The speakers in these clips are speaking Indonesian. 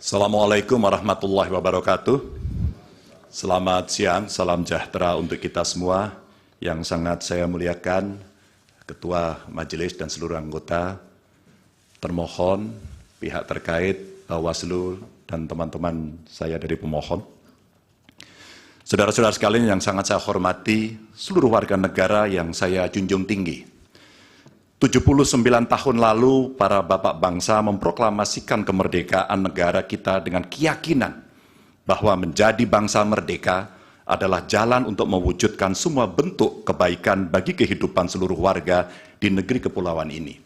Assalamualaikum warahmatullahi wabarakatuh. Selamat siang, salam sejahtera untuk kita semua. Yang sangat saya muliakan, Ketua Majelis dan seluruh anggota, termohon, pihak terkait, Bawaslu, dan teman-teman saya dari pemohon. Saudara-saudara sekalian yang sangat saya hormati, seluruh warga negara yang saya junjung tinggi. 79 tahun lalu, para bapak bangsa memproklamasikan kemerdekaan negara kita dengan keyakinan bahwa menjadi bangsa merdeka adalah jalan untuk mewujudkan semua bentuk kebaikan bagi kehidupan seluruh warga di negeri kepulauan ini.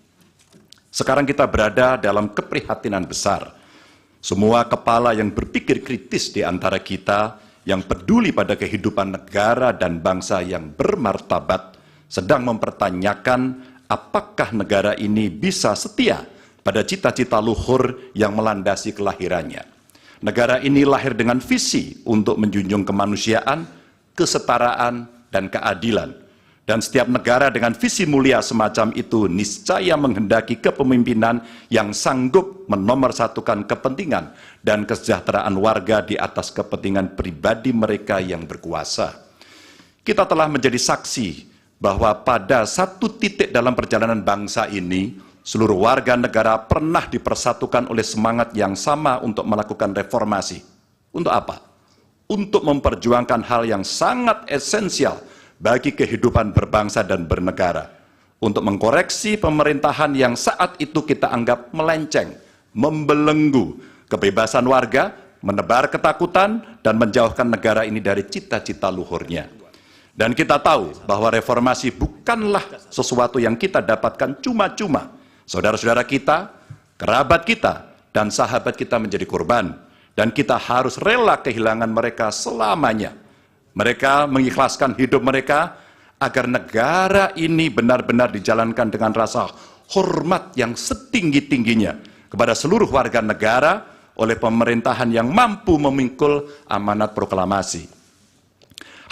Sekarang kita berada dalam keprihatinan besar. Semua kepala yang berpikir kritis di antara kita, yang peduli pada kehidupan negara dan bangsa yang bermartabat, sedang mempertanyakan apakah negara ini bisa setia pada cita-cita luhur yang melandasi kelahirannya. Negara ini lahir dengan visi untuk menjunjung kemanusiaan, kesetaraan, dan keadilan. Dan setiap negara dengan visi mulia semacam itu niscaya menghendaki kepemimpinan yang sanggup menomorsatukan kepentingan dan kesejahteraan warga di atas kepentingan pribadi mereka yang berkuasa. Kita telah menjadi saksi bahwa pada satu titik dalam perjalanan bangsa ini, seluruh warga negara pernah dipersatukan oleh semangat yang sama untuk melakukan reformasi. Untuk apa? Untuk memperjuangkan hal yang sangat esensial bagi kehidupan berbangsa dan bernegara. Untuk mengkoreksi pemerintahan yang saat itu kita anggap melenceng, membelenggu kebebasan warga, menebar ketakutan, dan menjauhkan negara ini dari cita-cita luhurnya. Dan kita tahu bahwa reformasi bukanlah sesuatu yang kita dapatkan cuma-cuma. Saudara-saudara kita, kerabat kita, dan sahabat kita menjadi korban. Dan kita harus rela kehilangan mereka selamanya. Mereka mengikhlaskan hidup mereka agar negara ini benar-benar dijalankan dengan rasa hormat yang setinggi-tingginya kepada seluruh warga negara oleh pemerintahan yang mampu memikul amanat proklamasi.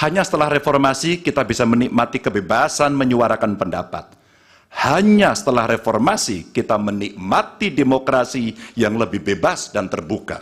Hanya setelah reformasi kita bisa menikmati kebebasan menyuarakan pendapat. Hanya setelah reformasi kita menikmati demokrasi yang lebih bebas dan terbuka.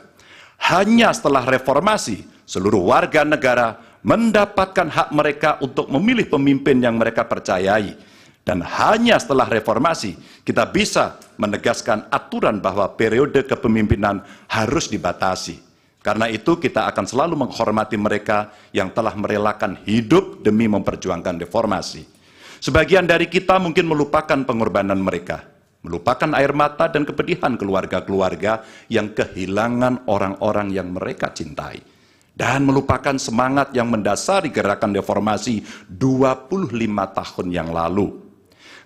Hanya setelah reformasi seluruh warga negara mendapatkan hak mereka untuk memilih pemimpin yang mereka percayai. Dan hanya setelah reformasi kita bisa menegaskan aturan bahwa periode kepemimpinan harus dibatasi. Karena itu kita akan selalu menghormati mereka yang telah merelakan hidup demi memperjuangkan reformasi. Sebagian dari kita mungkin melupakan pengorbanan mereka, melupakan air mata dan kepedihan keluarga-keluarga yang kehilangan orang-orang yang mereka cintai. Dan melupakan semangat yang mendasari gerakan reformasi 25 tahun yang lalu.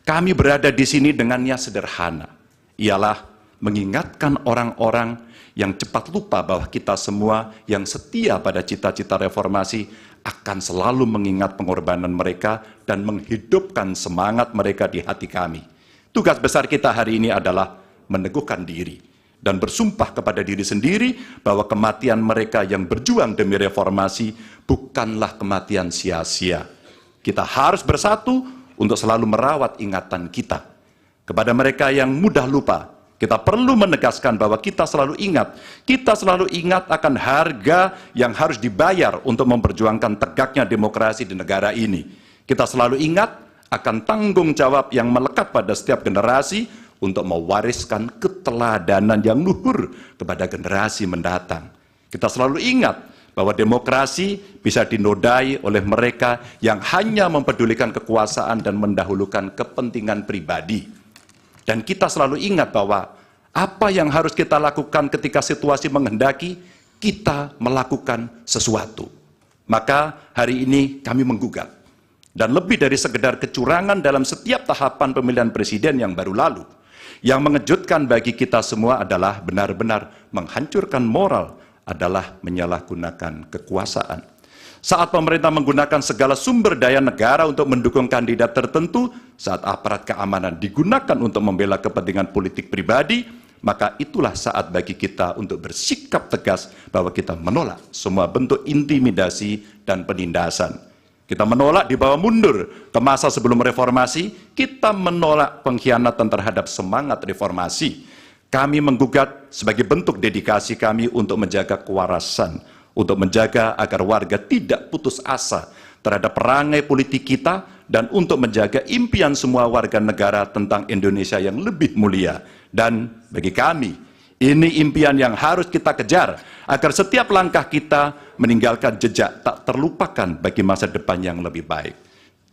Kami berada di sini dengan niat sederhana, ialah mengingatkan orang-orang yang cepat lupa bahwa kita semua yang setia pada cita-cita reformasi akan selalu mengingat pengorbanan mereka dan menghidupkan semangat mereka di hati kami. Tugas besar kita hari ini adalah meneguhkan diri dan bersumpah kepada diri sendiri bahwa kematian mereka yang berjuang demi reformasi bukanlah kematian sia-sia. Kita harus bersatu untuk selalu merawat ingatan kita. Kepada mereka yang mudah lupa, kita perlu menegaskan bahwa kita selalu ingat akan harga yang harus dibayar untuk memperjuangkan tegaknya demokrasi di negara ini. Kita selalu ingat akan tanggung jawab yang melekat pada setiap generasi untuk mewariskan keteladanan yang luhur kepada generasi mendatang. Kita selalu ingat bahwa demokrasi bisa dinodai oleh mereka yang hanya mempedulikan kekuasaan dan mendahulukan kepentingan pribadi. Dan kita selalu ingat bahwa apa yang harus kita lakukan ketika situasi menghendaki, kita melakukan sesuatu. Maka hari ini kami menggugat. Dan lebih dari sekedar kecurangan dalam setiap tahapan pemilihan presiden yang baru lalu. Yang mengejutkan bagi kita semua adalah benar-benar menghancurkan moral, adalah menyalahgunakan kekuasaan. Saat pemerintah menggunakan segala sumber daya negara untuk mendukung kandidat tertentu, saat aparat keamanan digunakan untuk membela kepentingan politik pribadi, maka itulah saat bagi kita untuk bersikap tegas bahwa kita menolak semua bentuk intimidasi dan penindasan. Kita menolak dibawa mundur ke masa sebelum reformasi, kita menolak pengkhianatan terhadap semangat reformasi. Kami menggugat sebagai bentuk dedikasi kami untuk menjaga kewarasan, untuk menjaga agar warga tidak putus asa terhadap perangai politik kita, dan untuk menjaga impian semua warga negara tentang Indonesia yang lebih mulia. Dan bagi kami, ini impian yang harus kita kejar, agar setiap langkah kita meninggalkan jejak tak terlupakan bagi masa depan yang lebih baik.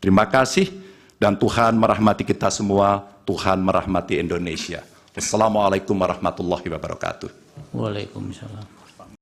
Terima kasih, dan Tuhan merahmati kita semua, Tuhan merahmati Indonesia. Wassalamualaikum warahmatullahi wabarakatuh. Waalaikumsalam.